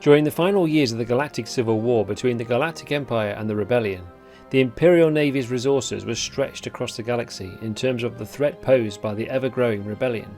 During the final years of the Galactic Civil War between the Galactic Empire and the Rebellion, the Imperial Navy's resources were stretched across the galaxy in terms of the threat posed by the ever-growing Rebellion.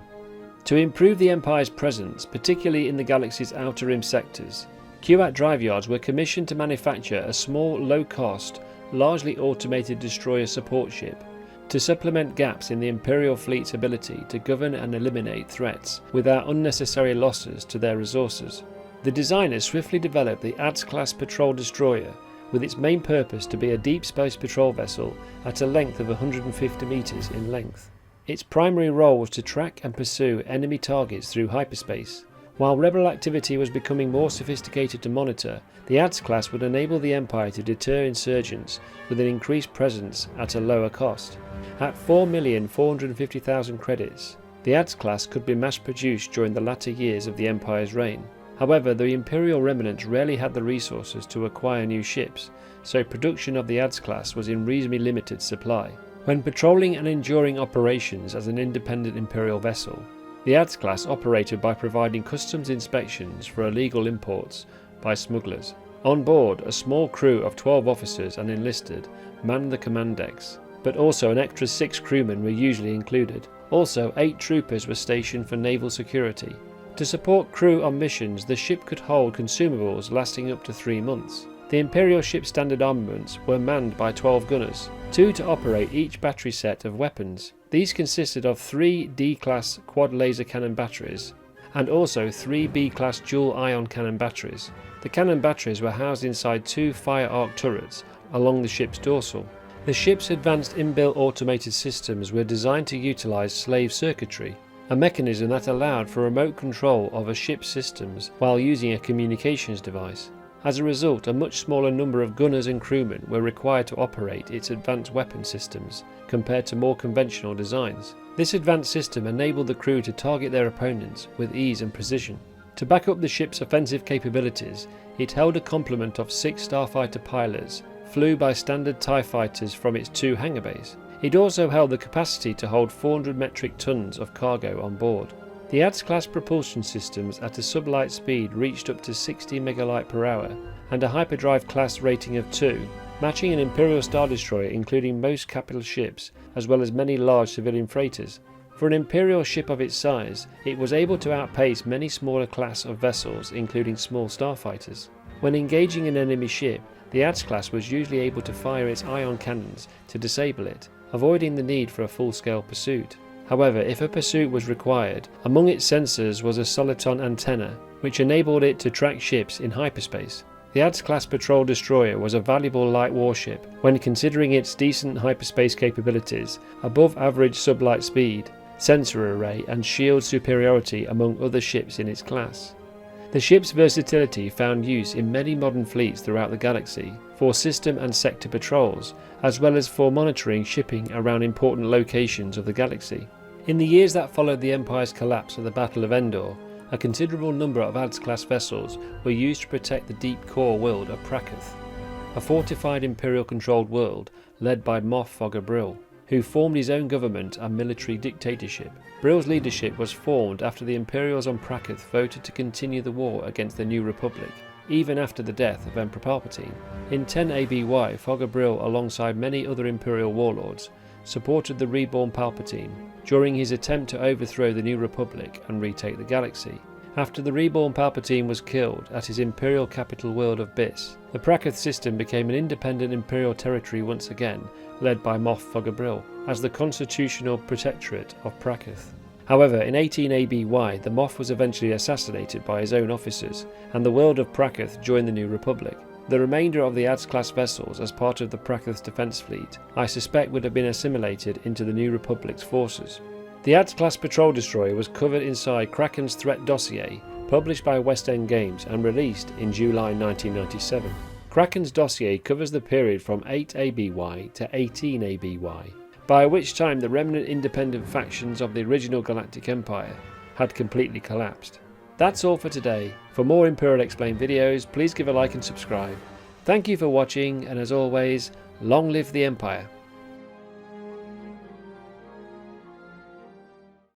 To improve the Empire's presence, particularly in the galaxy's outer rim sectors, Qat drive yards were commissioned to manufacture a small, low-cost, largely automated destroyer support ship to supplement gaps in the Imperial fleet's ability to govern and eliminate threats without unnecessary losses to their resources. The designers swiftly developed the Adz-Class Patrol Destroyer, with its main purpose to be a deep space patrol vessel at a length of 150 meters in length. Its primary role was to track and pursue enemy targets through hyperspace. While rebel activity was becoming more sophisticated to monitor, the Adz-Class would enable the Empire to deter insurgents with an increased presence at a lower cost. At 4,450,000 credits, the Adz-Class could be mass-produced during the latter years of the Empire's reign. However, the Imperial Remnants rarely had the resources to acquire new ships, so production of the Adz-Class was in reasonably limited supply. When patrolling and enduring operations as an independent Imperial vessel, the Adz-Class operated by providing customs inspections for illegal imports by smugglers. On board, a small crew of 12 officers and enlisted manned the command decks, but also an extra 6 crewmen were usually included. Also, 8 troopers were stationed for naval security. To support crew on missions, the ship could hold consumables lasting up to 3 months. The Imperial ship standard armaments were manned by 12 gunners, 2 to operate each battery set of weapons. These consisted of 3 D-class quad laser cannon batteries and also 3 B-class dual ion cannon batteries. The cannon batteries were housed inside 2 fire arc turrets along the ship's dorsal. The ship's advanced inbuilt automated systems were designed to utilize slave circuitry, a mechanism that allowed for remote control of a ship's systems while using a communications device. As a result, a much smaller number of gunners and crewmen were required to operate its advanced weapon systems compared to more conventional designs. This advanced system enabled the crew to target their opponents with ease and precision. To back up the ship's offensive capabilities, it held a complement of 6 starfighter pilots, flew by standard TIE fighters from its 2 hangar bays. It also held the capacity to hold 400 metric tons of cargo on board. The Adz-Class propulsion systems at a sublight speed reached up to 60 megalight per hour and a hyperdrive class rating of 2, matching an Imperial Star Destroyer including most capital ships as well as many large civilian freighters. For an Imperial ship of its size, it was able to outpace many smaller class of vessels including small starfighters. When engaging an enemy ship, the Adz-Class was usually able to fire its ion cannons to disable it, avoiding the need for a full-scale pursuit. However, if a pursuit was required, among its sensors was a soliton antenna, which enabled it to track ships in hyperspace. The Adz-Class Patrol Destroyer was a valuable light warship when considering its decent hyperspace capabilities, above average sublight speed, sensor array and shield superiority among other ships in its class. The ship's versatility found use in many modern fleets throughout the galaxy for system and sector patrols, as well as for monitoring shipping around important locations of the galaxy. In the years that followed the Empire's collapse at the Battle of Endor, a considerable number of Adz-Class vessels were used to protect the deep core world of Prakoth, a fortified Imperial-controlled world led by Moff Fogger Brill, who formed his own government and military dictatorship. Brill's leadership was formed after the Imperials on Prakoth voted to continue the war against the New Republic, even after the death of Emperor Palpatine. In 10 ABY, Fogger Brill, alongside many other Imperial warlords, supported the reborn Palpatine during his attempt to overthrow the New Republic and retake the galaxy. After the reborn Palpatine was killed at his Imperial capital world of Biss, the Prakoth system became an independent Imperial territory once again, led by Moff Fogger Brill, as the constitutional protectorate of Prakoth. However, in 18 ABY, the Moff was eventually assassinated by his own officers, and the world of Prakoth joined the New Republic. The remainder of the Adz-Class vessels as part of the Prakoth defense fleet, I suspect would have been assimilated into the New Republic's forces. The Adz-Class Patrol Destroyer was covered inside Cracken's threat dossier, published by West End Games and released in July 1997. Cracken's dossier covers the period from 8 ABY to 18 ABY, by which time the remnant independent factions of the original Galactic Empire had completely collapsed. That's all for today. For more Imperial Explained videos, please give a like and subscribe. Thank you for watching, and as always, long live the Empire.